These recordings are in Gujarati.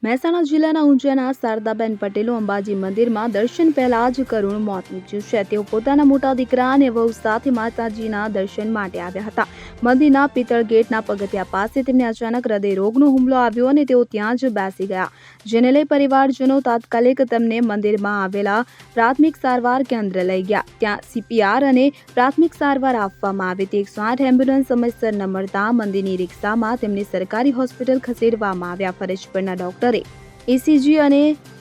મહેસાણા જિલ્લાના ઊંઝાના શારદાબેન પટેલે અંબાજી મંદિરમાં દર્શન પહેલા જ કરુણ મોત નીપજ્યું છે। તેઓ પોતાના મોટા દીકરા અને વહુ સાથે માતાજીના દર્શન માટે આવ્યા હતા। મંદિરના પિત્તળ ગેટના પગથિયા પાસે તેમને અચાનક હૃદય રોગનો હુમલો આવ્યો અને તેઓ ત્યાં જ બેસી ગયા, જેને લઈ પરિવારજનો તાત્કાલિક તેમને મંદિરમાં આવેલા પ્રાથમિક સારવાર કેન્દ્ર લઈ ગયા। ત્યાં CPR અને પ્રાથમિક સારવાર આપવામાં આવી હતી। 108 એમ્બ્યુલન્સ સમયસર ન મળતા મંદિરની રિક્ષામાં તેમને સરકારી હોસ્પિટલ ખસેડવામાં આવ્યા। ફરજ પરના ડોક્ટરે ECG અને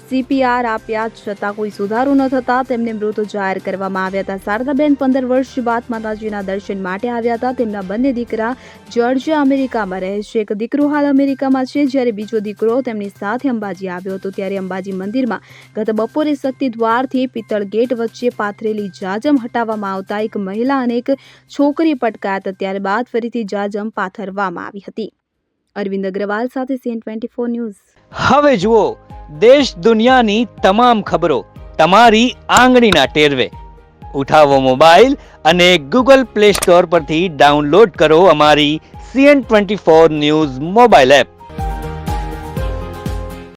CPR આપ્યા છતાં કોઈ સુધારો ન થતા તેમને મૃત જાહેર કરવામાં આવ્યા હતા। શારદાબેન 15 વર્ષ બાદ માતાજીના દર્શન માટે આવ્યા હતા। તેમના બંને દીકરા જોર્જિયા અમેરિકામાં રહે છે। એક દીકરો હાલ અમેરિકામાં છે, જ્યારે બીજો દીકરો તેમની સાથે અંબાજી આવ્યો હતો। ત્યારે અંબાજી મંદિરમાં ગત બપોરે શક્તિ દ્વારથી પિત્તળ ગેટ વચ્ચે પાથરેલી જાજમ હટાવવામાં આવતા એક મહિલા અને એક છોકરી પટકાયા હતા। ત્યારબાદ ફરીથી જાજમ પાથરવામાં આવી હતી। અરવિંદ અગ્રવાલ સાથે CN24 ન્યૂઝ। હવે જુઓ દેશ દુનિયાની તમામ ખબરો તમારી આંગળીના ટેરવે। ઉઠાવો મોબાઈલ અને Google Play Store પરથી ડાઉનલોડ કરો અમારી CN24 ન્યૂઝ મોબાઈલ એપ।